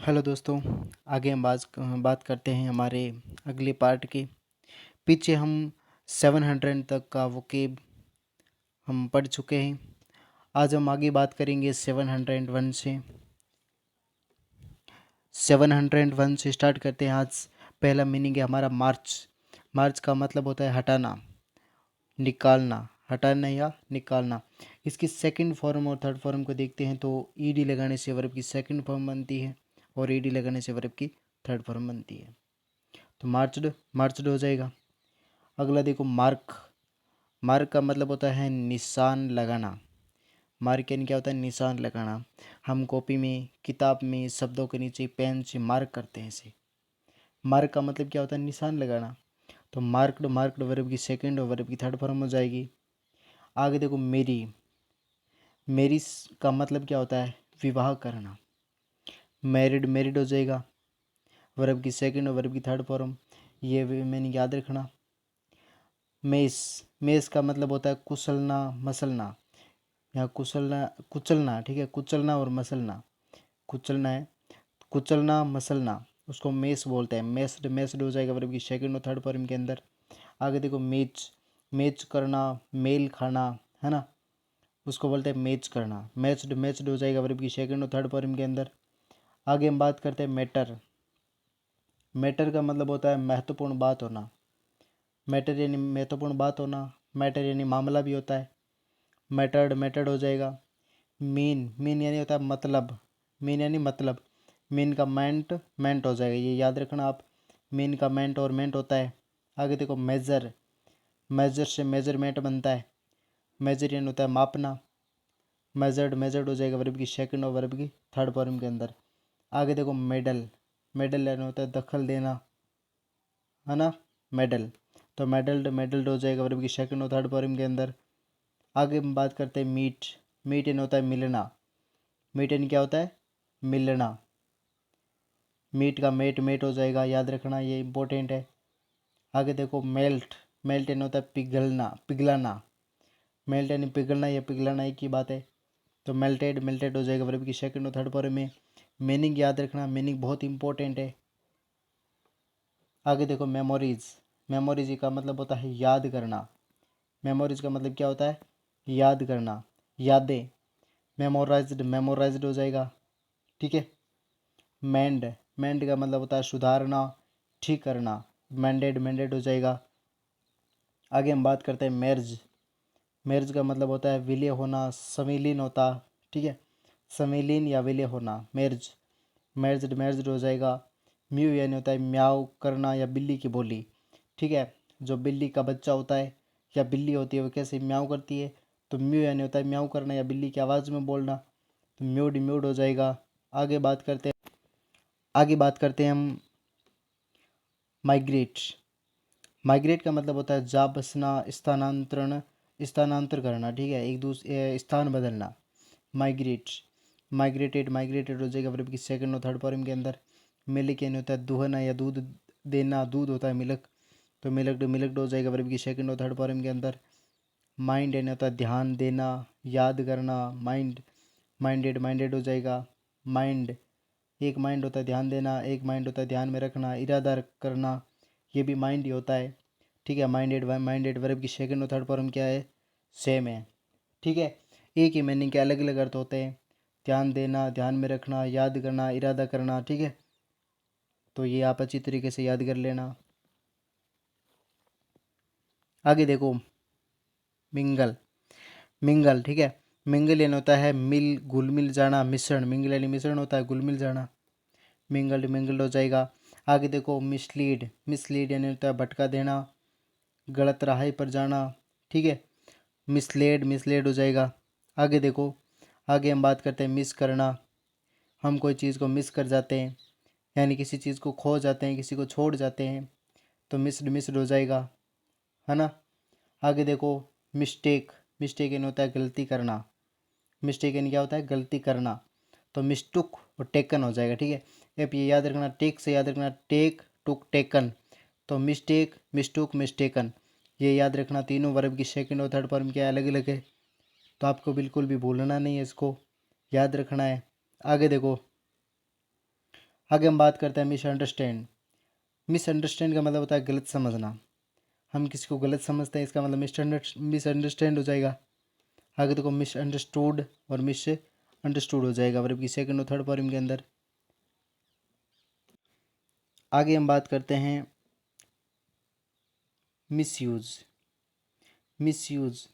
Hello दोस्तों। आगे हम बात करते हैं हमारे अगले पार्ट की। पीछे हम 700 तक का वोकेब हम पढ़ चुके हैं। आज हम आगे बात करेंगे 701 से। 701 से स्टार्ट करते हैं। आज पहला मीनिंग है हमारा मार्च। मार्च का मतलब होता है हटाना, निकालना, हटाना या निकालना। इसकी सेकंड फॉर्म और थर्ड फॉर्म को देखते हैं तो ईडी लगाने से वर्ब की सेकंड फॉर्म बनती है और ईडी लगाने से वर्ब की थर्ड फॉर्म बनती है। तो मार्च्ड, मार्च्ड हो जाएगा। अगला देखो मार्क। मार्क का मतलब होता है निशान लगाना। मार्क यानी क्या होता है? निशान लगाना। हम कॉपी में, किताब में शब्दों के नीचे पेन से मार्क करते हैं इसे। मार्क का मतलब क्या होता है? निशान लगाना। तो मार्क्ड, मार्क्ड वर्ब की सेकंड और वर्ब की थर्ड फॉर्म हो जाएगी। आगे देखो मेरी। मेरी का मतलब क्या होता है? विवाह करना। मैरिड, मैरिड हो जाएगा। वर्ब की सेकंड और वर्ब की थर्ड फॉर्म, ये मैंने याद रखना। मेस, मेस का मतलब होता है कुचलना, मसलना। यहाँ कुचलना, कुचलना, ठीक है, कुचलना और मसलना। कुचलना है, कुचलना, मसलना, उसको मेस बोलते हैं। मेस्ड, मेस्ड हो जाएगा वर्ब की सेकंड और थर्ड फॉर्म के अंदर। आगे देखो मैच। मैच करना, मेल खाना, है ना, उसको बोलते हैं मैच करना। मैच्ड, मैच्ड हो जाएगा वर्ब की सेकंड और थर्ड फॉर्म के अंदर। आगे हम बात करते हैं मैटर। मैटर का मतलब होता है महत्वपूर्ण बात होना। मैटर यानी महत्वपूर्ण बात होना। मैटर यानी मामला भी होता है। मैटर्ड, मैटर्ड हो जाएगा। मीन, मीन यानी होता है मतलब। मीन यानी मतलब। मीन का मेंट, मेंट हो जाएगा, ये याद रखना आप। मीन का मेंट और मेंट होता है। आगे देखो मेजर। मेजर से मेजरमेंट बनता है। मेजर यानी होता है मापना। मेजर्ड, मेजर्ड हो जाएगा वर्ब की सेकंड और वर्ब की थर्ड फॉर्म के अंदर। आगे देखो मेडल। मेडल यानी होता है दखल देना, है ना, मेडल। तो मेडल्ड, मेडल्ड हो जाएगा वर्ब की सेकंड और थर्ड फॉर्म के अंदर। आगे हम बात करते हैं मीट। मीट यानी होता है मिलना। मीट यानी क्या होता है? मिलना। मीट का मेट, मेट हो जाएगा, याद रखना, ये इंपॉर्टेंट है। आगे देखो मेल्ट। मेल्ट यानी होता है पिघलना, पिघलाना। मेल्ट यानी पिघलना या पिघलाना एक ही बात है। तो मेल्टेड, मेल्टेड हो जाएगा वर्ब की सेकंड और थर्ड फॉर्म में। मीनिंग याद रखना, मीनिंग बहुत इंपॉर्टेंट है। आगे देखो मेमोरीज। मेमोरीज का मतलब होता है याद करना। मेमोरीज का मतलब क्या होता है? याद करना, यादें। मेमोराइज्ड, मेमोराइज्ड हो जाएगा, ठीक है। मेंड, मेंड का मतलब होता है सुधारना, ठीक करना। मेंडेड, मेंडेड हो जाएगा। आगे हम बात करते हैं मेर्ज। मेर्ज का मतलब होता है विलय होना, सम्मिलिन होता, ठीक है, सम्मिलिन या विलय होना, मेर्ज। मेर्ज्ड, मेर्ज्ड हो जाएगा। म्यू यानी होता है म्याऊ करना या बिल्ली की बोली, ठीक है। जो बिल्ली का बच्चा होता है या बिल्ली होती है वो कैसे म्याऊ करती है, तो म्यू यानी होता है म्याऊ करना या बिल्ली की आवाज़ में बोलना। तो म्यूड, म्यूड हो जाएगा। आगे बात करते हैं, आगे बात करते हैं हम माइग्रेट। माइग्रेट का मतलब होता है जा बसना, स्थानांतरण, स्थानांतर करना, ठीक है, एक दूसरे स्थान बदलना। माइग्रेट, माइग्रेटेड, माइग्रेटेड हो जाएगा वर्ब की सेकंड और थर्ड फॉर्म के अंदर। मिल्क यानी होता है दुहना या दूध देना, दूध होता है मिल्क। तो मिल्कड, मिल्कड हो जाएगा वर्ब की सेकंड और थर्ड फॉर्म के अंदर। माइंड यानी होता है ध्यान देना, याद करना, माइंड। माइंडेड, माइंडेड हो जाएगा। माइंड, एक माइंड होता है ध्यान देना, एक माइंड होता है ध्यान में रखना, इरादा करना, ये भी माइंड ही होता है, ठीक है। माइंडेड, माइंडेड वर्ब की सेकंड और थर्ड फॉर्म क्या है? सेम है, ठीक है। एक ही मीनिंग के अलग अलग अर्थ होते हैं। ध्यान देना, ध्यान में रखना, याद करना, इरादा करना, ठीक है। तो ये आप अच्छी तरीके से याद कर लेना। आगे देखो मिंगल। मिंगल, ठीक है। मिंगल यानी होता है मिल, घुल मिल जाना, मिश्रण। मिंगल यानी मिश्रण होता है, घुल मिल जाना। मिंगल्ड, मिंगल्ड हो जाएगा। आगे देखो मिसलीड। मिसलीड यानी होता है भटका देना, गलत राह पर जाना, ठीक है। मिसलेड, मिसलेड हो जाएगा। आगे देखो, आगे हम बात करते हैं मिस करना। हम कोई चीज़ को मिस कर जाते हैं, यानी किसी चीज़ को खो जाते हैं, किसी को छोड़ जाते हैं, तो मिस्ड, मिस्ड हो जाएगा, है ना। आगे देखो मिस्टेक। मिस्टेक यानी होता है गलती करना। मिस्टेक यानी क्या होता है? गलती करना। तो मिस्टुक और टेकन हो जाएगा, ठीक है। अब ये याद रखना, टेक से याद रखना, टेक, टुक, टेकन। तो मिस्टेक, मिस्टुक, मिस्टेकन, ये याद रखना। तीनों वर्ब की सेकंड और थर्ड फॉर्म क्या अलग अलग है, तो आपको बिल्कुल भी भूलना नहीं है, इसको याद रखना है। आगे देखो आगे हम बात करते हैं मिसअंडरस्टैंड। मिसअंडरस्टैंड का मतलब होता है गलत समझना। हम किसी को गलत समझते हैं, इसका मतलब मिसअंडरस्टैंड हो जाएगा। आगे देखो मिसअंडरस्टूड और मिस अंडरस्टूड हो जाएगा वर्ब की सेकंड और थर्ड फॉर्म के अंदर। आगे हम बात करते हैं मिसयूज। मिसयूज,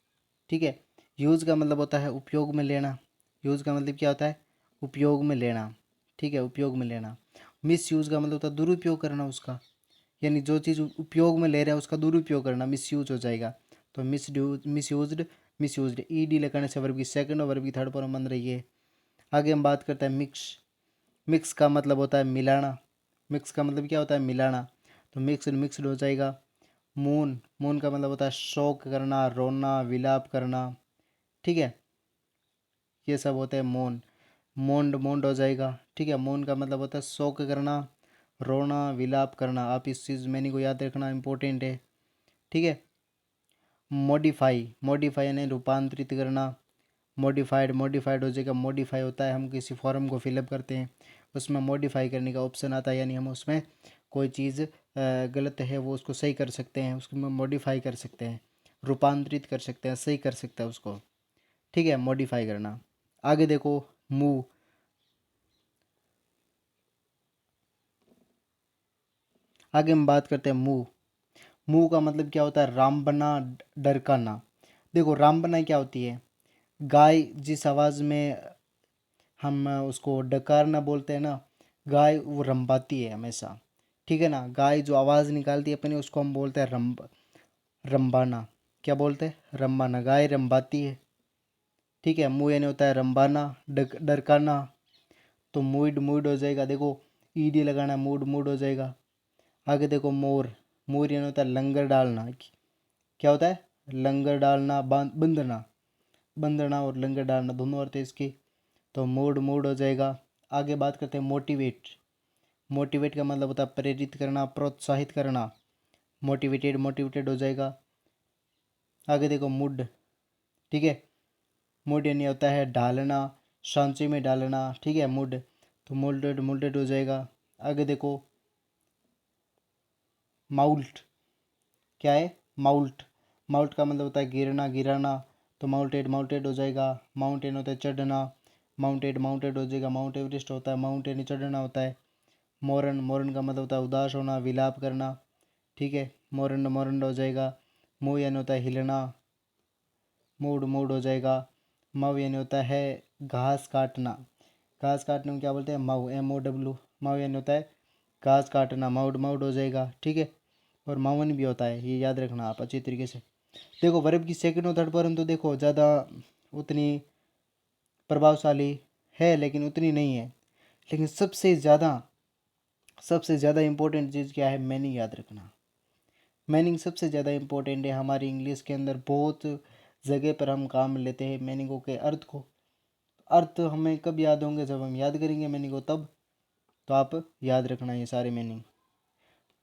ठीक है। यूज़ का मतलब होता है उपयोग में लेना। यूज़ का मतलब क्या होता है? उपयोग में लेना, ठीक है, उपयोग में लेना। मिसयूज़ का मतलब होता है दुरुपयोग करना उसका, यानी जो चीज़ उपयोग में ले रहे हैं उसका दुरुपयोग करना, मिसयूज हो जाएगा। तो मिसयूज्ड, मिसयूज्ड ई डी लगाने से वर्ब की सेकंड और वर्ब की थर्ड फॉर्म बन रही है। आगे हम बात करते हैं मिक्स। मिक्स का मतलब होता है मिलाना। मिक्स का मतलब क्या होता है? मिलाना। तो मिक्सड, मिक्सड हो जाएगा। मून, मून का मतलब होता है शोक करना, रोना, विलाप करना, ठीक है, ये सब होते हैं मौन। मोंड, मोंड हो जाएगा, ठीक है। मौन का मतलब होता है शोक करना, रोना, विलाप करना। आप इस चीज़ मीनिंग को याद रखना, इंपॉर्टेंट है, ठीक है। मॉडिफाई, मॉडिफाई यानी रूपांतरित करना। मॉडिफाइड, मॉडिफाइड हो जाएगा। मॉडिफाई होता है हम किसी फॉर्म को फिलअप करते हैं, उसमें मॉडिफाई करने का ऑप्शन आता है, यानी हम उसमें कोई चीज़ गलत है वो उसको सही कर सकते हैं, उसको मॉडिफाई कर सकते हैं, रूपांतरित कर सकते हैं, सही कर सकते हैं उसको, ठीक है, मॉडिफाई करना। आगे देखो मूव। आगे हम बात करते हैं मूव। मूव का मतलब क्या होता है? रामबना, डरकाना। देखो रामबना क्या होती है? गाय जिस आवाज़ में हम उसको डकारना बोलते हैं ना, गाय वो रंबाती है हमेशा, ठीक है ना। गाय जो आवाज़ निकालती है अपनी उसको हम बोलते हैं रंबाना। क्या बोलते हैं? रंबाना। गाय रंबाती है, ठीक है। मुँह यानी होता है रंबाना, डरकाना। तो मूड, मूड हो जाएगा। देखो ईडी लगाना, मूड, मूड हो जाएगा। आगे देखो मोर। मोर यानी होता है लंगर डालना। क्या होता है? लंगर डालना, बंधना। बंधना और लंगर डालना दोनों अर्थ है इसके। तो मूड, मूड हो जाएगा। आगे बात करते हैं मोटिवेट। मोटिवेट का मतलब होता है प्रेरित करना, प्रोत्साहित करना। मोटिवेटेड, मोटिवेटेड हो जाएगा। आगे देखो मुड, ठीक है। मुड यानी होता है डालना, सांचे में डालना, ठीक है, मुड। तो मोल्डेड, मोल्डेड हो जाएगा। आगे देखो माउल्ट। क्या है? माउल्ट। माउल्ट का मतलब होता है गिरना, गिराना। तो माउंटेड, माउंटेड हो जाएगा। माउंटेन होता है चढ़ना, माउंटेड, माउंटेड हो जाएगा। माउंट एवरेस्ट होता है माउंटेन, चढ़ना होता है। मोरन, मोरन का मतलब होता है उदास होना, विलाप करना, ठीक है। मोरन, मोरन हो जाएगा। मूव यानी होता है हिलना, मूड, मूड हो जाएगा। मव यानी होता है घास काटना। घास काटने में क्या बोलते हैं? मऊ, MOW। मऊ यानी होता है घास काटना, माउड, माउड हो जाएगा, ठीक है। और मावन भी होता है, ये याद रखना आप अच्छी तरीके से। देखो वर्ब की सेकंड और थर्ड फॉर्म तो देखो ज़्यादा उतनी प्रभावशाली है लेकिन उतनी नहीं है। लेकिन सबसे ज़्यादा इम्पोर्टेंट चीज़ क्या है? मीनिंग याद रखना। मीनिंग सबसे ज़्यादा इम्पोर्टेंट है हमारी इंग्लिश के अंदर। बहुत जगह पर हम काम लेते हैं मीनिंगों के अर्थ को। अर्थ हमें कब याद होंगे? जब हम याद करेंगे मीनिंग को तब। तो आप याद रखना ये सारे मीनिंग,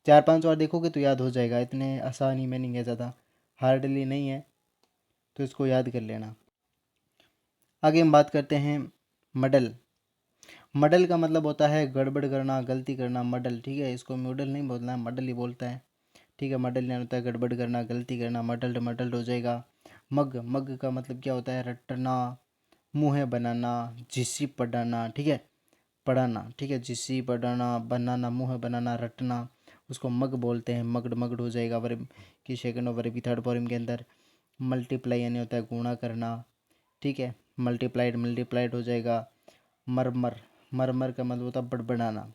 4-5 बार देखोगे तो याद हो जाएगा। इतने आसान ही मीनिंग है, ज़्यादा हार्डली नहीं है, तो इसको याद कर लेना। आगे हम बात करते हैं मडल। मडल का मतलब होता है गड़बड़ करना, गलती करना, मडल, ठीक है। इसको मॉडल नहीं बोलना है, मडल ही बोलता है, ठीक है। मडल यानी होता है गड़बड़ करना, गलती करना, मडल्ड, मडल्ड हो जाएगा। मग, मग का मतलब क्या होता है? रटना, मुँह बनाना, झिसी पढ़ाना, ठीक है, पढ़ाना, ठीक है। झिसी पढ़ाना, बनाना, मुँह बनाना, रटना, उसको मग बोलते हैं। मगड, मगड हो जाएगा वर्ब की सेकंड और वर्ब की थर्ड फॉर्म के अंदर। मल्टीप्लाई यानी होता है गुणा करना, ठीक है। मल्टीप्लाइड, मल्टीप्लाइड हो जाएगा। मरमर, मरमर का मतलब होता है बड़बड़ाना।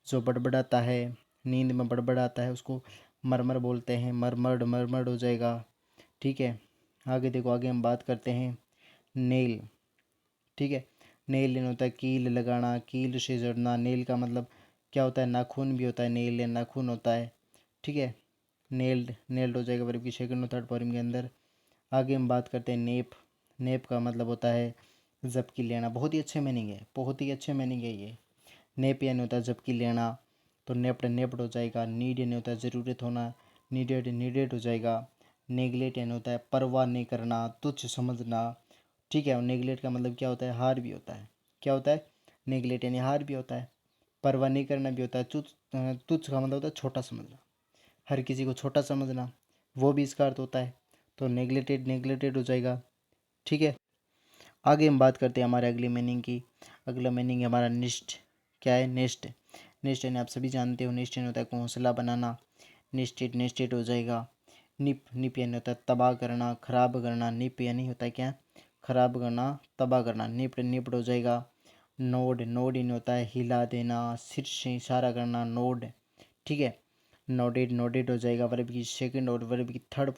जो बड़बड़ाता है, नींद में बड़बड़ाता है, उसको मरमर बोलते हैं। मरमर्ड, मरमर्ड हो जाएगा, ठीक है। आगे देखो, आगे हम बात करते हैं नेल, ठीक है। नेल यानी होता है कील लगाना, कील से जड़ना। नेल का मतलब क्या होता है? नाखून भी होता है, नेल या नाखून होता है, ठीक है। नेल्ड, नेल्ड हो जाएगा वर्ब की सेकंड और थर्ड फॉर्म के अंदर। आगे हम बात करते हैं नेप। नेप का मतलब होता है जबकि लेना। बहुत ही अच्छे मीनिंग है, बहुत ही अच्छे मीनिंग है ये। नेप यानी होता है जबकि लेना, तो नेप्ड, नेप्ड हो जाएगा। नीड यानी होता है ज़रूरत होना, नीडेड, नीडेड हो जाएगा। नेगलेक्ट यानी होता है परवाह नहीं करना, तुच्छ समझना, ठीक है। और नेगलेक्ट का मतलब क्या होता है? हार भी होता है। क्या होता है? नेगलेक्ट यानी हार भी होता है। परवाह नहीं करना भी होता है। तुच्छ का मतलब होता है छोटा समझना, हर किसी को छोटा समझना, वो भी इसका अर्थ होता है। तो नेग्लेक्टेड नेग्लेक्टेड हो जाएगा। ठीक है, आगे हम बात करते हैं हमारे अगली मीनिंग की। अगला मीनिंग है हमारा निष्ठ। क्या है? निष्ठ। निष्ठ यानी आप सभी जानते हो, निष्ठ यानी होता है घोंसला बनाना। निष्ठित निष्ठित हो जाएगा। निप निप यानी होता है तबाह करना, खराब करना। निप यानी होता है क्या? खराब करना, तबाह करना। निप्ट निप्ट हो जाएगा। नोड नोड यानी होता है हिला देना, सिर से इशारा करना, नोड। ठीक है, नोडेड नोडेड हो जाएगा। वर्ब की सेकंड और वर्ब की थर्ड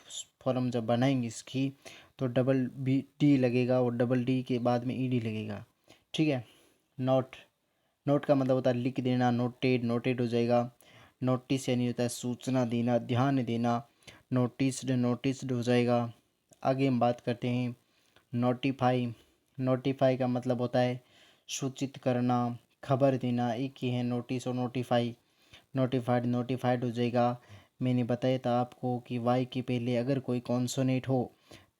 फॉर्म जब बनाएंगे इसकी, तो डबल बी डी लगेगा और डबल डी के बाद में ई डी लगेगा। ठीक है, नोट। नोट का मतलब होता है लिख देना, नोटेड नोटेड हो जाएगा। नोटिस यानी होता है सूचना देना, ध्यान देना। नोटिस्ड नोटिस्ड हो जाएगा। आगे हम बात करते हैं नोटिफाई। नोटिफाई का मतलब होता है सूचित करना, खबर देना। एक ही है नोटिस और नोटिफाई। नोटिफाइड नोटिफाइड हो जाएगा। मैंने बताया था आपको कि वाई के पहले अगर कोई कॉन्सोनेंट हो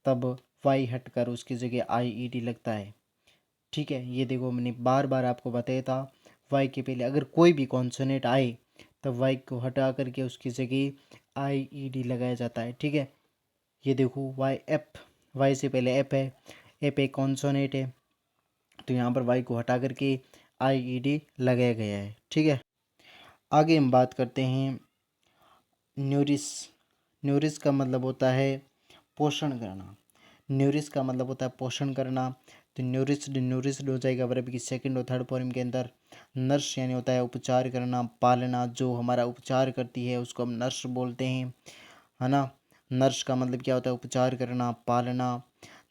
तब वाई हटकर उसकी जगह आई ई डी लगता है। ठीक है, ये देखो मैंने बार बार आपको बताया था, वाई के पहले अगर कोई भी कॉन्सोनेंट आए तब वाई को हटा करके उसकी जगह आई ई डी लगाया जाता है। ठीक है, ये देखो वाई एप, वाई से पहले एप है, एप एक कॉन्सोनेंट है, तो यहाँ पर वाई को हटा करके आई ई डी लगाया गया है। ठीक है, आगे हम बात करते हैं न्यूरिस। न्यूरिस का मतलब होता है पोषण करना। न्यूरिस का मतलब होता है पोषण करना। तो न्यूरिस्ड न्यूरिस्ड हो जाएगा वर्ब की सेकंड और थर्ड फॉर्म के अंदर। नर्स यानी होता है उपचार करना, पालना। जो हमारा उपचार करती है उसको हम नर्स बोलते हैं, है ना। नर्स का मतलब क्या होता है? उपचार करना, पालना।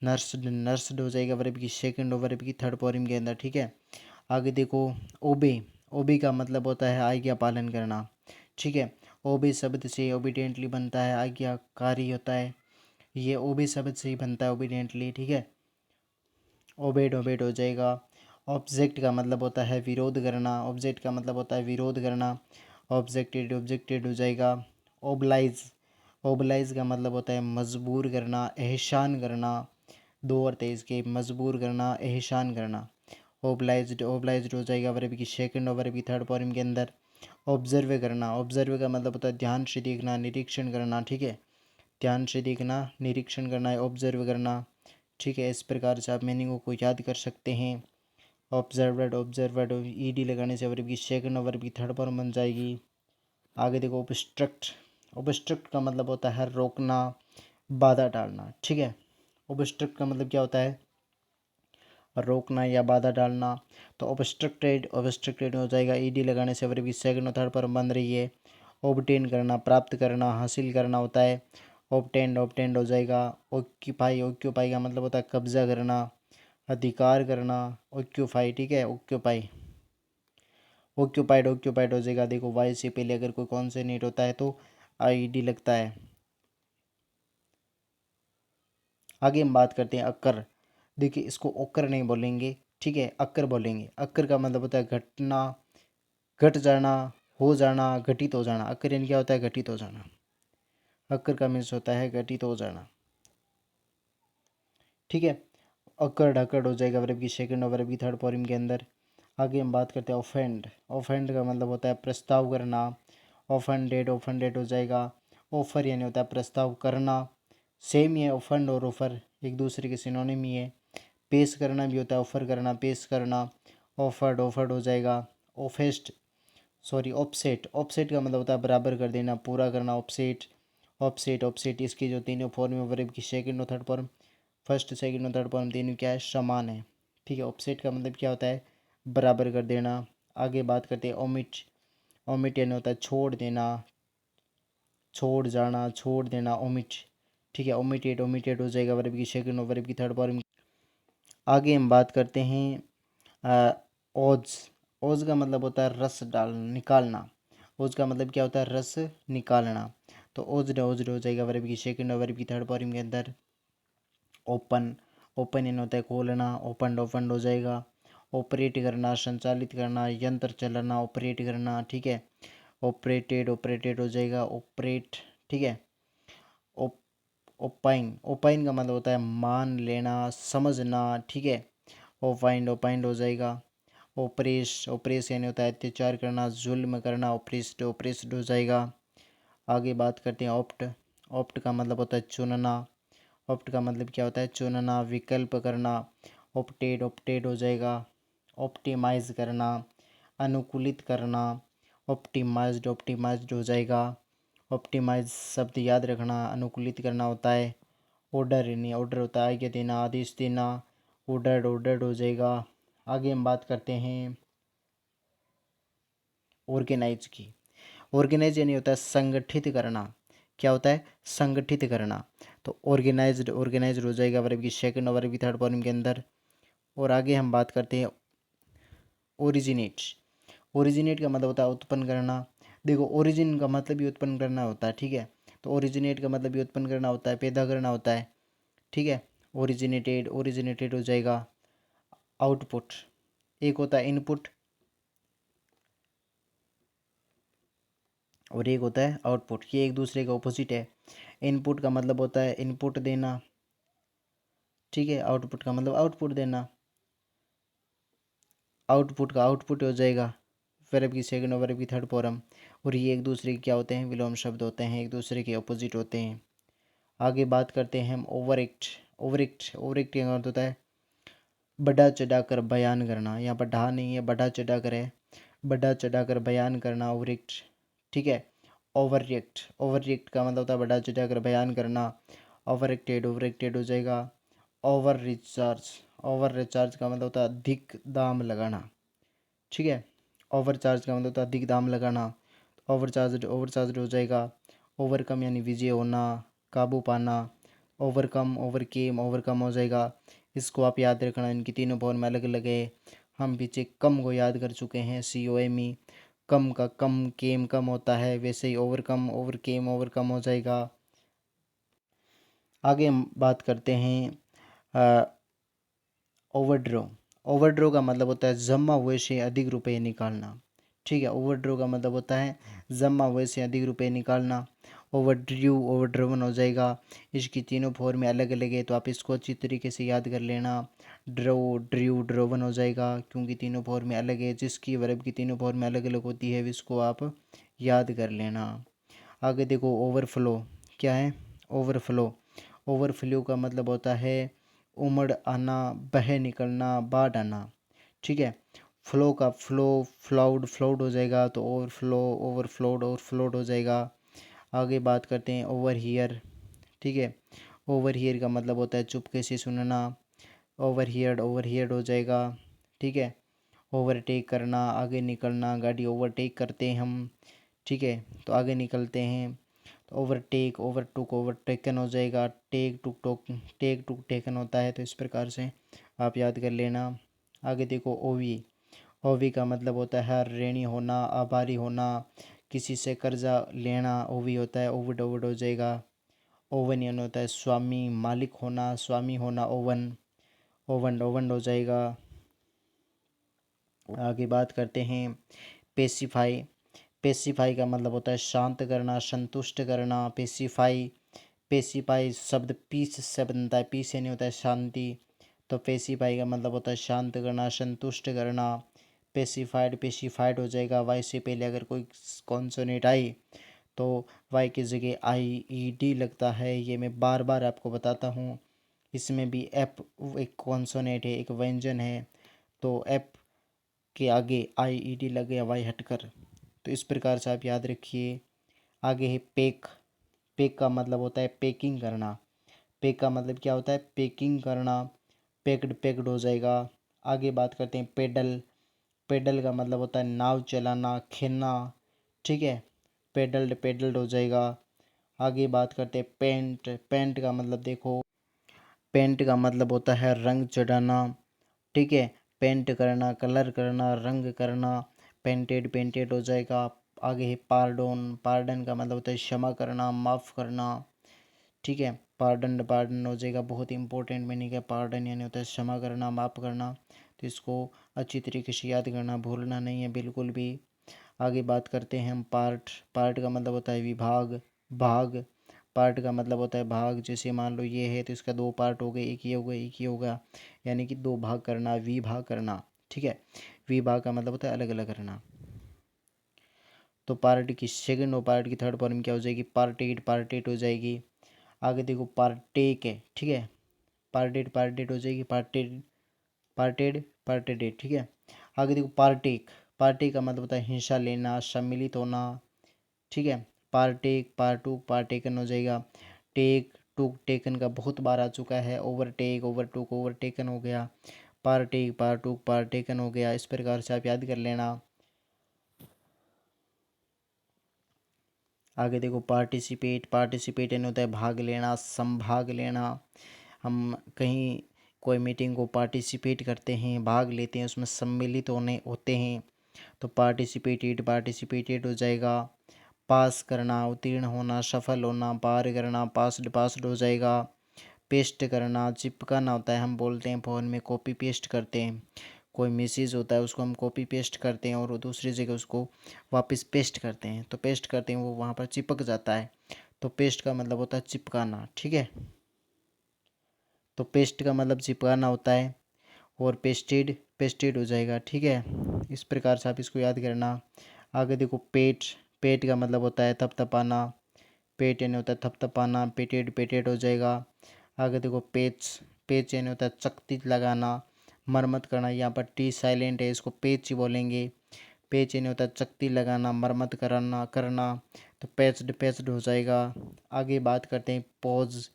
नर्स्ड नर्स्ड हो जाएगा वर्ब की सेकंड और वर्ब की थर्ड फॉर्म के अंदर। ठीक है, आगे देखो ओबे। ओबे का मतलब होता है आज्ञा पालन करना। ठीक है, ओबे शब्द से ओबीडियंटली बनता है, आज्ञाकारी होता है। ये ओबे शब्द से ही बनता है ओबीडियंटली। ठीक है, ओबेड ओबेड हो जाएगा। ऑब्जेक्ट का मतलब होता है विरोध करना। ऑब्जेक्ट का मतलब होता है विरोध करना। ऑब्जेक्टेड ऑब्जेक्टेड हो जाएगा। ओबलाइज। ओबलाइज का मतलब होता है मजबूर करना, एहसान करना। दो अर्थ है इसके, मजबूर करना, एहसान करना। ओबलाइज्ड ओबलाइज्ड हो जाएगा वर्ब की सेकंड और वर्ब की थर्ड फॉर्म के अंदर। ऑब्जर्व करना। ऑब्जर्व का मतलब होता है ध्यान से देखना, निरीक्षण करना। ठीक है, ध्यान से देखना, निरीक्षण करना है ऑब्जर्व करना। ठीक है, इस प्रकार से आप मीनिंगों को याद कर सकते हैं। ऑब्जर्वर्ड ऑब्जर्वर्ड ई डी लगाने से वर्ब की सेकंड और वर्ब की थर्ड फॉर्म बन जाएगी। आगे देखो ऑब्स्ट्रक्ट। ऑब्स्ट्रक्ट का मतलब होता है रोकना, बाधा डालना। ठीक है, ऑब्स्ट्रक्ट का मतलब क्या होता है? रोकना या बाधा डालना। तो ऑब्स्ट्रक्टेड ऑब्स्ट्रक्टेड हो जाएगा, ई डी लगाने से वर्ब की सेकंड और थर्ड फॉर्म बन रही है। ऑब्टेन करना, प्राप्त करना, हासिल करना होता है। ऑब्टेंड ऑब्टेंड हो जाएगा। ऑक्यूपाई ऑक्यूपाई का मतलब होता है कब्जा करना, अधिकार करना। ऑक्यूपाई, ठीक है, ऑक्यूपाई। ऑक्यूपाइड ऑक्यूपाइड हो जाएगा। देखो वाई से पहले अगर कोई कॉन्सोनेंट होता है तो आई डी लगता है। आगे हम बात करते हैं अक्कर। देखिए इसको ओकर नहीं बोलेंगे, ठीक है, अक्कर बोलेंगे। अक्कर का मतलब होता है घटना, घट जाना, हो जाना, घटित हो जाना। अक्कर यानी क्या होता है? घटित हो जाना। अक्कर का मीन्स होता है घटित हो जाना। ठीक है, अक्कड़ अक्कड़ हो जाएगा वर्ब की सेकंड और वर्ब की थर्ड फॉर्म के अंदर। आगे हम बात करते हैं ऑफेंड। ऑफेंड का मतलब होता है प्रस्ताव करना। ऑफेंडेड ऑफेंडेड हो जाएगा। ऑफर यानी होता है प्रस्ताव करना। सेम ही है, ऑफेंड और ऑफर एक दूसरे के सिनोनिम ही है। पेश करना भी होता है, ऑफर करना, पेश करना। ऑफर्ड ऑफर्ड हो जाएगा। ऑफेस्ट सॉरी ऑफसेट। ऑफसेट का मतलब होता है बराबर कर देना, पूरा करना। ऑफसेट ऑफसेट ऑफसेट इसकी जो तीनों फॉर्म है वर्ब की सेकंड और थर्ड फॉर्म, फर्स्ट सेकंड और थर्ड फॉर्म तीनों क्या है? समान है। ठीक है, ऑफसेट का मतलब क्या होता है? बराबर कर देना। आगे बात करते हैं ओमिट। ओमिट यानी होता है छोड़ देना, छोड़ जाना, छोड़ देना, ओमिट। ठीक है, ओमिटेड ओमिटेड हो जाएगा वर्ब की सेकंड और वर्ब की थर्ड फॉर्म। आगे हम बात करते हैं ओज। ओज का मतलब होता है रस डाल निकालना। ओज का मतलब क्या होता है? रस निकालना। तो ओज्ड ओज्ड हो जाएगा वर्ब की सेकंड और वर्ब की थर्ड फॉर्म के अंदर। ओपन ओपन इन होता है खोलना, ओपन ओपन हो जाएगा। ऑपरेट करना, संचालित करना, यंत्र चलाना, ऑपरेट करना। ठीक है, ऑपरेटेड ऑपरेटेड हो जाएगा, ऑपरेट। ठीक है, ओप ओपाइन ओपाइन का मतलब होता है मान लेना, समझना। ठीक है, ओपाइंड ओपाइंड हो जाएगा। ओप्रेस यानी होता है अत्याचार करना, जुल्म करना, ओप्रेस्ड हो जाएगा। आगे बात करते हैं ऑप्ट का मतलब होता है चुनना। ऑप्ट का मतलब क्या होता है? चुनना, विकल्प करना। ऑप्टेड हो जाएगा। ऑप्टिमाइज करना, अनुकूलित करना। ऑप्टिमाइज्ड हो जाएगा। ऑप्टिमाइज शब्द याद रखना, अनुकूलित करना होता है। ऑर्डर होता है आज्ञा देना, आदेश देना। ऑर्डर्ड हो जाएगा। आगे हम बात करते हैं ऑर्गेनाइज की। ऑर्गेनाइज यानी होता है संगठित करना। क्या होता है? संगठित करना। तो ऑर्गेनाइज्ड हो जाएगा वर्ब की सेकंड और वर्ब की थर्ड फॉर्म के अंदर। और आगे हम बात करते हैं ओरिजिनेट का मतलब होता है उत्पन्न करना। देखो, ओरिजिन का मतलब भी उत्पन्न करना होता है, ठीक है। तो ओरिजिनेट का मतलब भी उत्पन्न करना होता है, पैदा करना होता है, ठीक है। ओरिजिनेटेड हो जाएगा। आउटपुट, एक होता है इनपुट और एक होता है आउटपुट, ये एक दूसरे का ऑपोजिट है। इनपुट का मतलब होता है इनपुट देना, ठीक है। आउटपुट का मतलब आउटपुट देना। आउटपुट का आउटपुट हो जाएगा वर्ब की सेकंड और वर्ब की थर्ड फॉर्म। और ये एक दूसरे के क्या होते हैं? विलोम शब्द होते हैं, एक दूसरे के ऑपोजिट होते हैं। आगे बात करते हैं हम ओवर एक्ट का अर्थ होता है बढ़ा चढ़ाकर बयान करना। यहाँ पर ढा नहीं है, बढ़ा चढ़ाकर है। बढ़ा चढ़ाकर बयान करना, ओवर एक्ट, ठीक है। ओवर रिएक्ट का मतलब होता है बढ़ा चढ़ाकर बयान करना। ओवर एक्टेड हो जाएगा। ओवर रिचार्ज का मतलब होता है अधिक दाम लगाना, ठीक है। ओवरचार्ज का मतलब होता है अधिक दाम लगाना। ओवरचार्ज हो जाएगा। ओवरकम यानी विजय होना, काबू पाना। ओवरकम हो जाएगा। इसको आप याद रखना, इनकी तीनों फॉर्म अलग अलग है। हम पीछे कम को याद कर चुके हैं, COME। कम का कम होता है, वैसे ही ओवरकम हो जाएगा। आगे हम बात करते हैं ओवरड्रो का मतलब होता है जमा हुए से अधिक रुपए निकालना, ठीक है। ओवरड्रो का मतलब होता है जमा हुए से अधिक रुपए निकालना। ओवरड्रिवन हो जाएगा। इसकी तीनों फॉर्म में अलग अलग है, तो आप इसको अच्छी तरीके से याद कर लेना। ड्रोवन हो जाएगा, क्योंकि तीनों फॉर्म में अलग है। जिसकी वर्ब की तीनों फॉर्म में अलग अलग होती है, इसको आप याद कर लेना। आगे देखो ओवरफ्लो क्या है? ओवरफ्लो का मतलब होता है उमड़ आना, बह निकलना, बाढ़ आना, ठीक है। फ्लो का फ्लाउड हो जाएगा, तो ओवरफ्लोड हो जाएगा। आगे बात करते हैं ओवर हियर, ठीक है। ओवर हियर का मतलब होता है चुपके से सुनना। ओवर हियर्ड हो जाएगा, ठीक है। ओवरटेक करना, आगे निकलना, गाड़ी ओवरटेक करते हैं हम, ठीक है। तो आगे निकलते हैं। तो ओवरटेकन हो जाएगा। टेक टुक टेकन होता है, तो इस प्रकार से आप याद कर लेना। आगे देखो ओवी का मतलब होता है ऋणी होना, आभारी होना, किसी से कर्जा लेना। ओवी होता है ओवड हो जाएगा। ओवन यानी होता है स्वामी, मालिक होना, स्वामी होना। ओवन हो जाएगा। आगे बात करते हैं पेसिफाई का मतलब होता है शांत करना, संतुष्ट करना। पेसिफाई शब्द पीस से बनता है, पीस यानी होता है शांति। तो पेसिफाई का मतलब होता है शांत करना, संतुष्ट करना। पेसिफाइड हो जाएगा। वाई से पहले अगर कोई कॉन्सोनेंट आई तो वाई की जगह IED लगता है। ये मैं बार बार आपको बताता हूँ। इसमें भी एप एक कॉन्सोनेंट है, एक व्यंजन है, तो एप के आगे IED लग गया, वाई हटकर। तो इस प्रकार से आप याद रखिए। आगे है पेक का मतलब होता है पैकिंग करना। पेक का मतलब क्या होता है? पैकिंग करना। पैक्ड हो जाएगा। आगे बात करते हैं पेडल का मतलब होता है नाव चलाना, खेलना, ठीक है। पेडल्ड हो जाएगा। आगे बात करते हैं पेंट का मतलब देखो, पेंट का मतलब होता है रंग चढ़ाना, ठीक है। पेंट करना, कलर करना, रंग करना। पेंटेड हो जाएगा। आगे है पार्डन का मतलब होता है क्षमा करना, माफ़ करना, ठीक है। पार्डन हो जाएगा। बहुत इंपॉर्टेंट मीनिंग है पार्डन, यानी होता है क्षमा करना, माफ़ करना। तो इसको अच्छी तरीके से याद करना, भूलना नहीं है बिल्कुल भी। आगे बात करते हैं हम पार्ट का मतलब होता है भाग। पार्ट का मतलब होता है भाग। जैसे मान लो ये है, तो इसका 2 पार्ट हो गए, एक ये हो गया, एक ये होगा, यानी कि 2 भाग करना, विभाग करना, ठीक है। विभाग का मतलब होता है अलग अलग करना। तो पार्ट की सेकंड और पार्ट की थर्ड फॉर्म क्या हो जाएगी, पार्टेड, पार्टेट हो जाएगी। आगे देखो पार्टेक है, ठीक है, पार्टेड पार्टेट हो जाएगी, पार्टेड पार्टेड पार्टेडेड, ठीक है। आगे देखो पार्टेक, पार्टेक का मतलब होता है हिस्सा लेना, सम्मिलित होना, ठीक है। पार्टेक पार्टू पार्टेकन हो जाएगा। टेक टूक टेकन का बहुत बार आ चुका है, ओवरटेक ओवरटूक ओवरटेकन हो गया, पार्टेक पार्टूक पार्टेकन हो गया। इस प्रकार से आप याद कर लेना। आगे देखो पार्टिसिपेट, पार्टिसिपेट यानी होता है भाग लेना, संभाग लेना। हम कहीं कोई मीटिंग को पार्टिसिपेट करते हैं, भाग लेते हैं, उसमें सम्मिलित होते हैं, तो पार्टिसिपेटेड पार्टिसिपेटेड हो जाएगा। पास करना, उत्तीर्ण होना, सफल होना, पार करना, पास्ड पास्ड हो जाएगा। पेस्ट करना, चिपकाना होता है, हम बोलते हैं फ़ोन में कॉपी पेस्ट करते हैं, कोई मैसेज होता है उसको हम कॉपी पेस्ट करते हैं और दूसरी जगह उसको वापस पेस्ट करते हैं, तो पेस्ट करते हैं वो वहाँ पर चिपक जाता है, तो पेस्ट का मतलब होता है चिपकाना, ठीक है। तो पेस्ट का मतलब चिपकाना होता है, और पेस्टेड पेस्टेड हो जाएगा, ठीक है। इस प्रकार से आप इसको याद करना। आगे देखो पेट, पेट का मतलब होता है थपथपाना, पेट यानी होता है थपथपाना, पेटेड पेटेड हो जाएगा। आगे देखो पेच, पेच यानी होता है चकती लगाना, मरम्मत करना, यहाँ पर टी साइलेंट है, इसको पेच ही बोलेंगे। पेच यानी होता है चकती लगाना, मरम्मत करना करना, तो पैच्ड पैच्ड हो जाएगा। आगे बात करते हैं पॉज,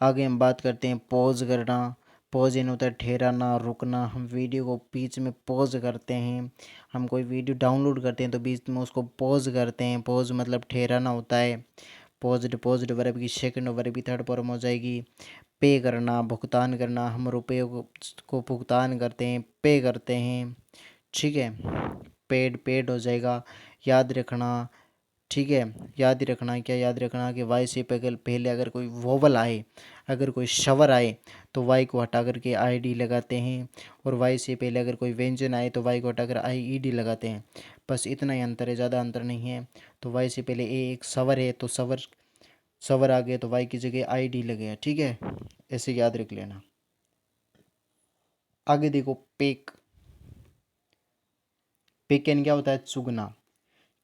आगे हम बात करते हैं पॉज करना। पॉज इन होता है ठहराना, रुकना। हम वीडियो को बीच में पॉज करते हैं, हम कोई वीडियो डाउनलोड करते हैं तो बीच में उसको पॉज करते हैं, पॉज मतलब ठहराना होता है। पॉज्ड, पॉज्ड वर्ब की सेकंड वर्ब की थर्ड फॉर्म हो जाएगी पे करना, भुगतान करना। हम रुपये को भुगतान करते हैं, पे करते हैं, ठीक है। पेड पेड हो जाएगा। याद रखना, ठीक है। याद ही रखना, क्या याद रखना कि वाई से पहले अगर कोई वोवल आए, अगर कोई शवर आए, तो वाई को हटा करके आई डी लगाते हैं, और वाई से पहले अगर कोई व्यंजन आए तो वाई को हटाकर आई ई डी लगाते हैं। बस इतना ही अंतर है, ज़्यादा अंतर नहीं है। तो वाई से पहले ए एक सवर है तो सवर, सवर आ गया तो वाई की जगह आई डी लगेगा, ठीक है। ऐसे याद रख लेना। आगे देखो पेक, पेक यानी क्या होता है चुगना,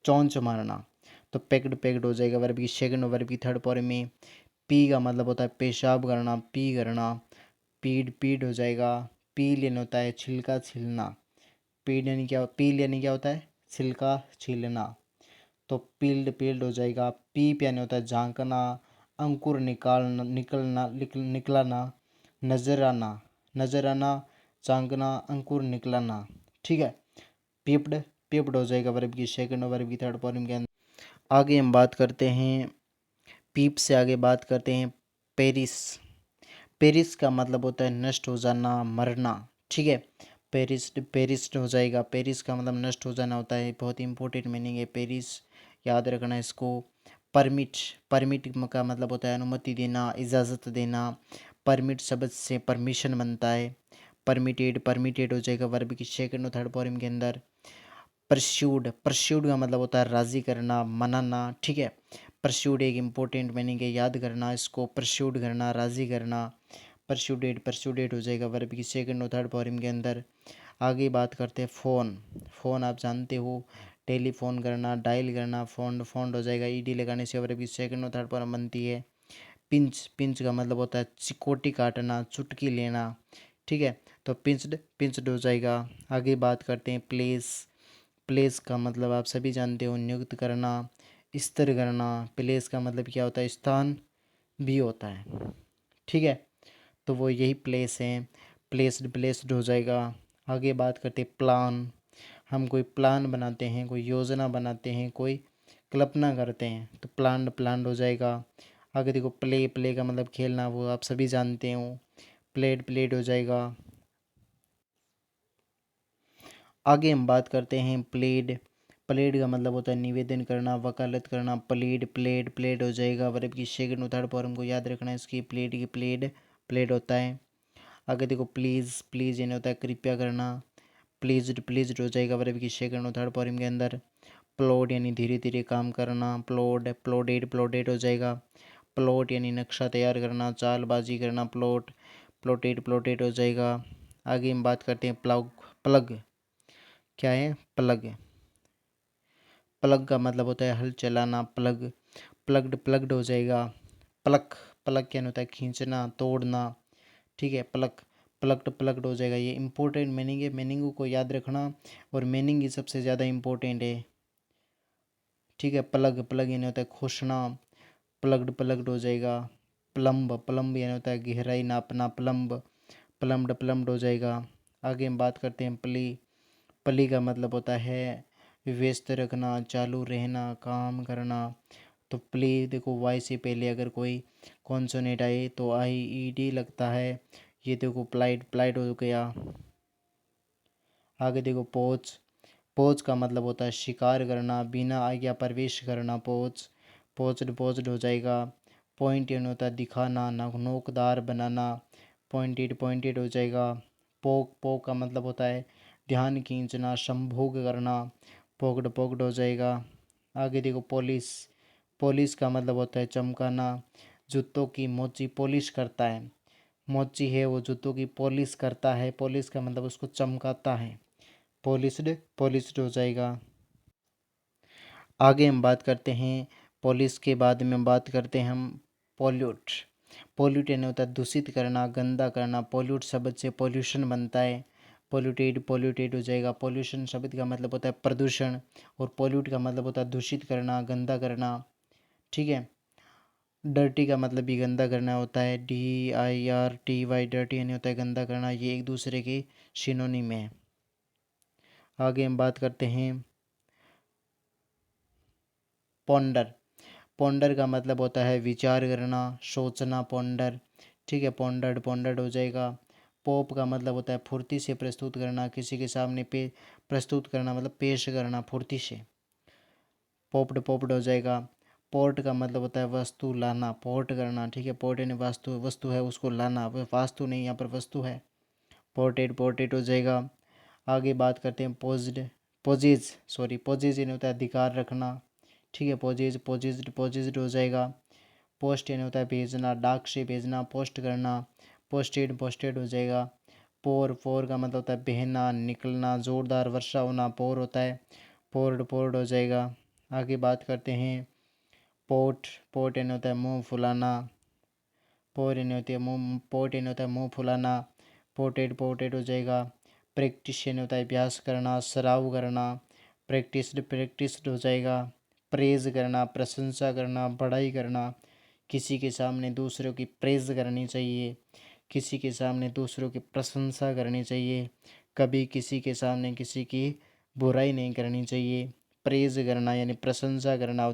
चौंच मारना। तो पैक्ड पैक्ड हो जाएगा वर्ब की सेकंड वर्ब की थर्ड फॉर्म में। पी का मतलब होता है पेशाब करना, पी करना। पीड पीड हो जाएगा। पील यानी होता है छिलका छीलना। पीड यानी क्या, पील यानी क्या होता है छिलका छीलना, तो पील्ड पील्ड हो जाएगा। पीप यानी होता है झांकना, अंकुर निकालना, निकलाना, नजर आना, नजर आना, झांकना, अंकुर निकलाना, ठीक है। पीप्ड, पीप्ड हो जाएगा वर्ब की सेकंड और वर्ब की थर्ड फॉर्म के अंदर। आगे हम बात करते हैं पीप से आगे बात करते हैं पेरिस। पेरिस का मतलब होता है नष्ट हो जाना, मरना, ठीक है। पेरिस पेरिस हो जाएगा। पेरिस का मतलब नष्ट हो जाना होता है, बहुत इंपॉर्टेंट मीनिंग है पेरिस, याद रखना इसको। परमिट, परमिट का मतलब होता है अनुमति देना, इजाज़त देना। परमिट शब्द से परमिशन बनता है। परमिटेड, परमिटेड हो जाएगा वर्ब की सेकंड और थर्ड फॉर्म के अंदर। परस्यूड, परस्यूड का मतलब होता है राज़ी करना, मनाना, ठीक है। परस्यूड एक इम्पोर्टेंट मीनिंग है, याद करना इसको। परस्यूड करना, राज़ी करना। परस्यूडेड, परस्यूडेड हो जाएगा वर्ब की सेकंड और थर्ड फॉर्म के अंदर। आगे बात करते हैं फ़ोन। फ़ोन आप जानते हो, टेलीफोन करना, डायल करना। फोन, फोन हो जाएगा ईडी लगाने से वर्ब की सेकंड और थर्ड फॉर्म बनती है। पिंच, पिंच का मतलब होता है चिकोटी काटना, चुटकी लेना, ठीक है। तो पिंच्ड, पिंच्ड हो जाएगा। आगे बात करते हैं प्लेस। प्लेस का मतलब आप सभी जानते हो नियुक्त करना, स्थिर करना। प्लेस का मतलब क्या होता है स्थान भी होता है, ठीक है। तो वो यही प्लेस है, प्लेस्ड प्लेस्ड हो जाएगा। आगे बात करते हैं प्लान। हम कोई प्लान बनाते हैं, कोई योजना बनाते हैं, कोई कल्पना करते हैं, तो प्लान प्लान हो जाएगा। आगे देखो प्ले, प्ले का मतलब खेलना, वो आप सभी जानते हो। प्लेड प्लेड हो जाएगा। आगे हम बात करते हैं प्लेड। प्लेड का मतलब होता है निवेदन करना, वकालत करना। प्लेड प्लेड प्लेड हो जाएगा वर्ब की सेकंड और थर्ड फॉर्म को याद रखना है इसकी। प्लेड की प्लेड, प्लेड होता है। आगे देखो प्लीज़, प्लीज़ यानी होता है कृपया करना। प्लीज्ड, प्लीज्ड हो जाएगा वर्ब की सेकंड और थर्ड फॉर्म के अंदर। प्लॉड यानी धीरे धीरे काम करना। प्लॉड, प्लॉडेड, प्लॉडेड हो जाएगा। प्लॉट यानी नक्शा तैयार करना, चालबाजी करना, प्लॉटेड हो जाएगा। आगे हम बात करते हैं प्लग। क्या है? प्लग। प्लग का मतलब होता है हल चलाना, प्लग्ड हो जाएगा। प्लग क्या होता है? खींचना, तोड़ना। ठीक है, प्लग्ड हो जाएगा। ये इंपॉर्टेंट मीनिंग है, मीनिंग को याद रखना, और मीनिंग ही सबसे ज़्यादा इंपॉर्टेंट है। ठीक है, प्लग यानी होता है खोसना, प्लग्ड हो जाएगा। प्लम्ब यानी होता है गहराई नापना, प्लम्ब्ड हो जाएगा। आगे हम बात करते हैं पली का मतलब होता है व्यस्त रखना, चालू रहना, काम करना। तो प्ले देखो, वाई से पहले अगर कोई कॉन्सोनेंट आए तो आई ई डी लगता है। ये देखो प्लाइड हो गया। आगे देखो पोच का मतलब होता है शिकार करना, बिना आज्ञा प्रवेश करना। पोच्ड हो जाएगा। पॉइंट यानी होता है दिखाना, नोकदार बनाना, पॉइंटेड हो जाएगा। पोक का मतलब होता है ध्यान खींचना, संभोग करना, पोक्ड हो जाएगा। आगे देखो पॉलिश का मतलब होता है चमकाना, जूतों की मोची पॉलिश करता है। मोची है वो जूतों की पॉलिश करता है, पॉलिश का मतलब उसको चमकाता है। पॉलिश्ड हो जाएगा। आगे हम बात करते हैं पॉलिश के बाद में बात करते हैं हम पोल्यूट यानी होता है दूषित करना, गंदा करना। पोल्यूट शब्द से पॉल्यूशन बनता है। पोल्यूटेड हो जाएगा। पॉल्यूशन शब्द का मतलब होता है प्रदूषण, और पोल्यूट का मतलब होता है दूषित करना, गंदा करना। ठीक है, डर्टी का मतलब भी गंदा करना होता है, DIRTY, डर्टी यानी होता है गंदा करना। ये एक दूसरे के सिनोनिम है। आगे हम बात करते हैं पोंडर का मतलब होता है विचार करना, सोचना, पोंडर। ठीक है, पोंडर्ड हो जाएगा। पोप का मतलब होता है फुर्ती से प्रस्तुत करना, किसी के सामने प्रस्तुत करना, मतलब पेश करना फुर्ती से। पोप्ड हो जाएगा। पोर्ट का मतलब होता है वस्तु लाना, पोर्ट करना। ठीक है, पोर्ट यानी वस्तु है उसको लाना, वास्तु नहीं, यहाँ पर वस्तु है। पोर्टेड हो जाएगा। आगे बात करते हैं पोजेज यानी होता है अधिकार रखना। ठीक है, पोजेज्ड हो जाएगा। पोस्ट यानी होता है भेजना, डाक से भेजना, पोस्ट करना। पोस्टेड हो जाएगा। पोर का मतलब होता है बहना, निकलना, जोरदार वर्षा होना, पोर होता है। पोर्ड हो जाएगा। आगे बात करते हैं पोट यानी होता है मुंह फुलाना। पोट यानी होता है मुंह फुलाना। पोर्टेड हो जाएगा। प्रैक्टिस यानी होता है अभ्यास करना, सराव करना। प्रैक्टिस्ड हो जाएगा। प्रेज करना, प्रशंसा करना, बड़ाई करना। किसी के सामने दूसरों की प्रेज करनी चाहिए, किसी के सामने दूसरों की प्रशंसा करनी चाहिए, कभी किसी के सामने किसी की बुराई नहीं करनी चाहिए। प्रेज करना यानी प्रशंसा करना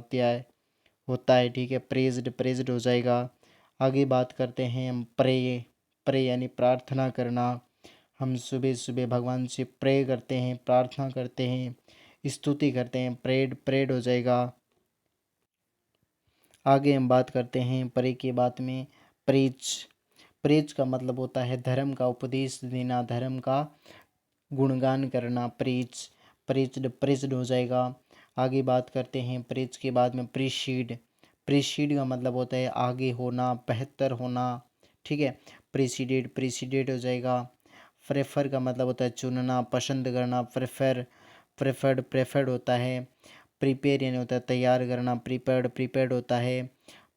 होता है। ठीक है, प्रेज्ड हो जाएगा। आगे बात करते हैं हम प्रे यानी प्रार्थना करना। हम सुबह सुबह भगवान से प्रे करते हैं, प्रार्थना करते हैं, स्तुति करते हैं। प्रेड हो जाएगा। आगे हम बात करते हैं प्रे के बाद में प्रेज का मतलब होता है धर्म का उपदेश देना, धर्म का गुणगान करना। प्रेज्ड हो जाएगा। आगे बात करते हैं प्रेज के बाद में प्रीसीड का मतलब होता है आगे होना, बेहतर होना। ठीक है, प्रीसीडेड हो जाएगा। प्रेफर का मतलब होता है चुनना, पसंद करना। प्रेफर्ड होता है। प्रिपेयर यानी होता है तैयार करना, प्रिपेयर्ड होता है।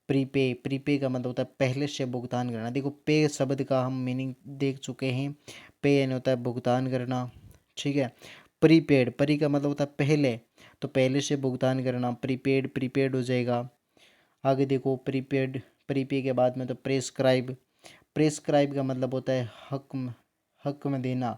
प्रीपे का मतलब होता है पहले से भुगतान करना। देखो, पे शब्द का हम मीनिंग देख चुके हैं। पे यानी होता है भुगतान करना। ठीक है, प्री का मतलब होता है पहले, तो पहले से भुगतान करना। प्रीपेड हो जाएगा। आगे देखो, प्रीपे के बाद में तो प्रेस्क्राइब का मतलब होता है हक्म देना।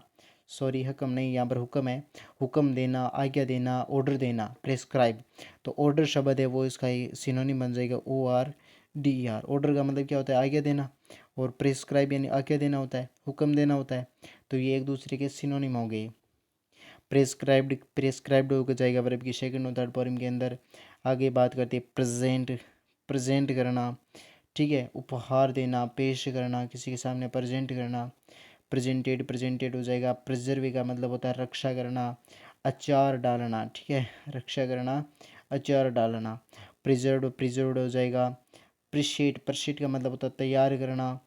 हक्म नहीं, यहाँ पर हुक्म है। हुक्म देना, आज्ञा देना, ऑर्डर देना, प्रेस्क्राइब। तो ऑर्डर शब्द है वो इसका सिनोनिम बन जाएगा ORDER। ऑर्डर का मतलब क्या होता है? आज्ञा देना। और प्रेस्क्राइब यानी आज्ञा देना होता है, हुक्म देना होता है। तो ये एक दूसरे के सिनोनिम हो गए। प्रेस्क्राइब्ड हो जाएगा वर्ब की सेकंड और थर्ड फॉर्म के अंदर। आगे बात करते हैं प्रेजेंट करना। ठीक है, उपहार देना, पेश करना, किसी के सामने प्रेजेंट करना। प्रेजेंटेड हो जाएगा। प्रिजर्व का मतलब होता है रक्षा करना, अचार डालना। ठीक है, रक्षा करना, अचार डालना। प्रिजर्व्ड हो जाएगा। प्रिशिएट, प्रिशिएट का मतलब होता है तैयार करना,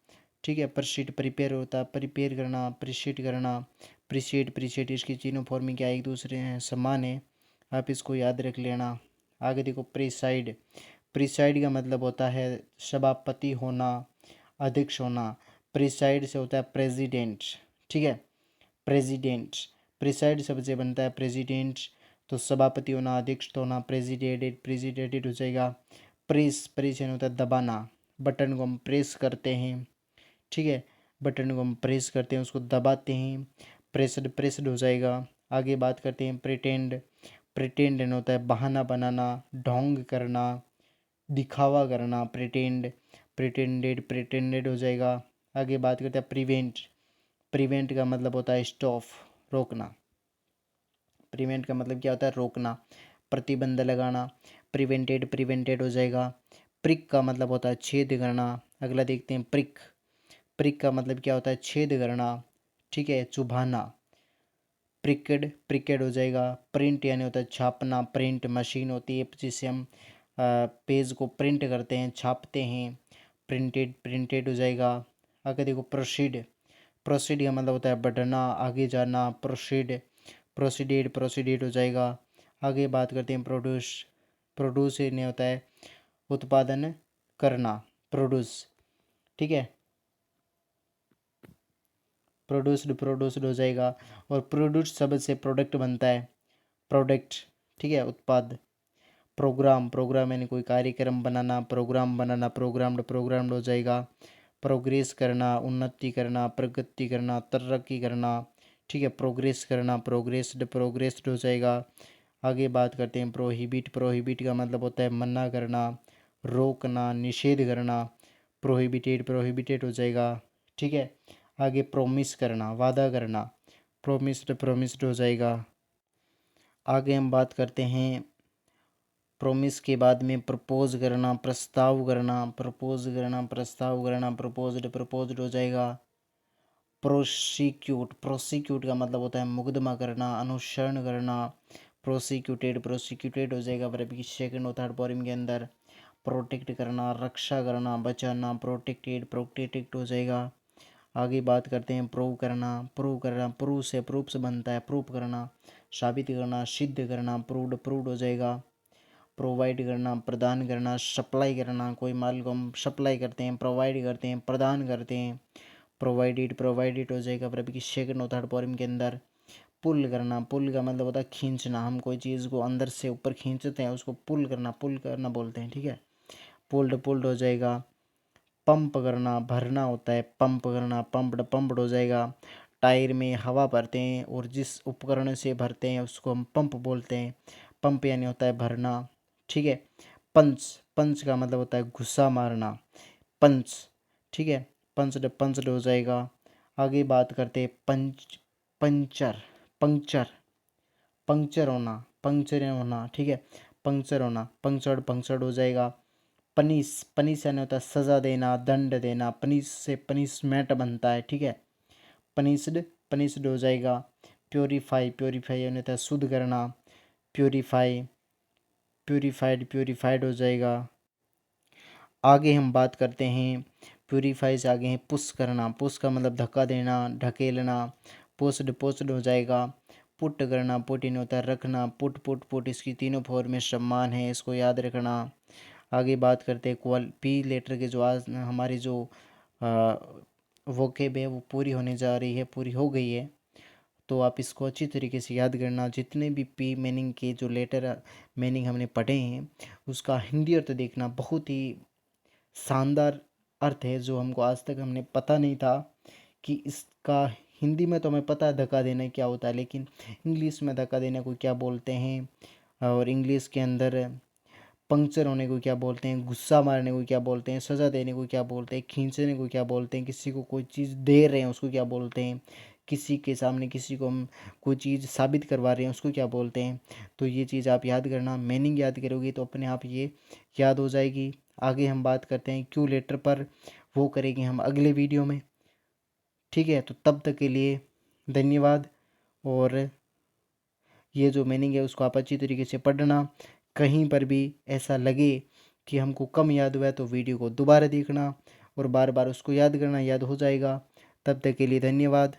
ठीक है। प्रिशिएट प्रिपेयर होता है, प्रिपेयर करना, प्रिशिएट करना, प्रिशिएट प्रिशिएट, इसकी तीनों फॉर्म क्या एक दूसरे हैं समान है, आप इसको याद रख लेना। आगे देखो प्रिसाइड, प्रिसाइड का मतलब होता है सभापति होना, अध्यक्ष होना। प्रिसाइड से होता है प्रेसिडेंट, ठीक है, प्रेसिडेंट। प्रिसाइड शब्द से बनता है प्रेसिडेंट, तो सभापति होना, अध्यक्ष तो होना, प्रेसिडेंट, प्रेसिडेंट हो जाएगा। प्रेस, प्रेस यानी होता है दबाना, बटन को हम प्रेस करते हैं, ठीक है, बटन को हम प्रेस करते हैं, उसको दबाते हैं, प्रेस्ड, प्रेस्ड हो जाएगा। आगे बात करते हैं प्रिटेंड, प्रिटेंड यानी होता है बहाना बनाना, ढोंग करना, दिखावा करना, प्रिटेंड, प्रिटेंडेड, प्रिटेंडेड हो जाएगा। आगे बात करते हैं प्रिवेंट, प्रिवेंट का मतलब होता है स्टॉप, रोकना। प्रिवेंट का मतलब क्या होता है रोकना, प्रतिबंध लगाना, प्रिवेंटेड, प्रिवेंटेड हो जाएगा। प्रिक का मतलब होता है छेद करना। अगला देखते हैं प्रिक, प्रिक का मतलब क्या होता है छेद करना, ठीक है, चुभाना। प्रिकेड, प्रिकेड हो जाएगा। प्रिंट यानी होता है छापना, प्रिंट मशीन होती है जिससे हम पेज को प्रिंट करते हैं, छापते हैं, प्रिंटेड, प्रिंटेड हो जाएगा। आगे देखो प्रोसीड, प्रोसीड का मतलब होता है बढ़ना, आगे जाना, प्रोसीड, प्रोसीडेड, प्रोसीडेड हो जाएगा। आगे बात करते हैं प्रोड्यूस, प्रोड्यूस यानी होता है उत्पादन करना, प्रोड्यूस, ठीक है, प्रोड्यूस्ड, प्रोड्यूस्ड हो जाएगा। और प्रोड्यूस शब्द से प्रोडक्ट बनता है, प्रोडक्ट, ठीक है, उत्पाद। प्रोग्राम, प्रोग्राम यानी कोई कार्यक्रम बनाना, प्रोग्राम बनाना, प्रोग्राम्ड, प्रोग्राम्ड हो जाएगा। प्रोग्रेस करना, उन्नति करना, प्रगति करना, तरक्की करना, ठीक है, प्रोग्रेस करना, प्रोग्रेस्ड, प्रोग्रेस्ड हो जाएगा। आगे बात करते हैं प्रोहिबिट, प्रोहिबिट का मतलब होता है मना करना, रोकना, निषेध करना, प्रोहिबिटेड, प्रोहिबिटेड हो जाएगा, ठीक है। आगे प्रोमिस करना, वादा करना, प्रोमिस्ड, प्रोमिस्ड हो जाएगा। आगे हम बात करते हैं प्रोमिस के बाद में प्रपोज करना, प्रस्ताव करना, प्रपोज करना, प्रस्ताव करना, प्रपोज्ड, प्रपोज्ड हो जाएगा। प्रोसिक्यूट, प्रोसिक्यूट का मतलब होता है मुकदमा करना, अनुसरण करना, प्रोसिक्यूटेड, प्रोसिक्यूटेड हो जाएगा वर्ब की सेकंड और थर्ड फॉर्म के अंदर। प्रोटेक्ट करना, रक्षा करना, बचाना, प्रोटेक्टेड, प्रोटेक्टेड हो जाएगा। आगे बात करते हैं प्रूव करना, प्रूव करना, प्रूव से प्रूफ से बनता है, प्रूफ करना, साबित करना, सिद्ध करना, प्रूव्ड, प्रूव्ड हो जाएगा। प्रोवाइड करना, प्रदान करना, सप्लाई करना, कोई माल को हम सप्लाई करते हैं, प्रोवाइड करते हैं, प्रदान करते हैं, प्रोवाइडेड, प्रोवाइडेड हो जाएगा वर्ब की सेकंड और थर्ड फॉर्म के अंदर। पुल करना, पुल का मतलब होता है खींचना, हम कोई चीज़ को अंदर से ऊपर खींचते हैं उसको पुल करना, पुल करना बोलते हैं, ठीक है, पुल्ड, पुल्ड हो जाएगा। पंप करना, भरना होता है, पंप करना, पंप्ड, पंप्ड हो जाएगा। टायर में हवा भरते हैं और जिस उपकरण से भरते हैं उसको हम पंप बोलते हैं, पंप यानी होता है भरना, ठीक है। पंच, पंच का मतलब होता है घुसा मारना, पंच, ठीक है, पंचड, पंचड हो जाएगा। आगे बात करते हैं पंचर, पंक्चर, पंक्चर होना, पंक्चर होना, ठीक है, पंक्चर होना, पंक्चर्ड, पंक्चर्ड हो जाएगा। पनिश, पनिश यानी होता है सज़ा देना, दंड देना, पनिश से पनिशमेंट बनता है, ठीक है, पनिश्ड, पनिश्ड हो जाएगा। प्योरीफाई, प्योरीफाई यानी होता है शुद्ध करना, प्योरीफाई, प्योरीफाइड, प्योरीफाइड हो जाएगा। आगे हम बात करते हैं प्योरीफाई से आगे है पुश करना, पुश का मतलब धक्का देना, ढकेलना, पोस्ड, पोस्ड हो जाएगा। पुट करना, पुट इन होता है रखना, पुट, पुट, पुट, इसकी तीनों फॉर्म में समान है, इसको याद रखना। आगे बात करते हैं पी लेटर के जो आज हमारी जो वोकेब है वो पूरी होने जा रही है, पूरी हो गई है, तो आप इसको अच्छी तरीके से याद करना। जितने भी पी मीनिंग के जो लेटर मीनिंग हमने पढ़े हैं उसका हिंदी अर्थ देखना, बहुत ही शानदार अर्थ है जो हमको आज तक हमने पता नहीं था कि इसका हिंदी में तो हमें पता है धक्का देना क्या होता है, लेकिन इंग्लिश में धक्का देने को क्या बोलते हैं, और इंग्लिश के अंदर पंक्चर होने को क्या बोलते हैं, गुस्सा मारने को क्या बोलते हैं, सज़ा देने को क्या बोलते हैं, खींचने को क्या बोलते हैं, किसी को कोई चीज़ दे रहे हैं उसको क्या बोलते हैं, किसी के सामने किसी को हम कोई चीज़ साबित करवा रहे हैं उसको क्या बोलते हैं। तो ये चीज़ आप याद करना, मीनिंग याद करोगे तो अपने आप ये याद हो जाएगी। आगे हम बात करते हैं क्यू लेटर पर, वो करेंगे हम अगले वीडियो में, ठीक है। तो तब तक के लिए धन्यवाद। और ये जो मीनिंग है उसको आप अच्छी तरीके से पढ़ना, कहीं पर भी ऐसा लगे कि हमको कम याद हुआ है तो वीडियो को दोबारा देखना और बार बार उसको याद करना, याद हो जाएगा। तब तक के लिए धन्यवाद।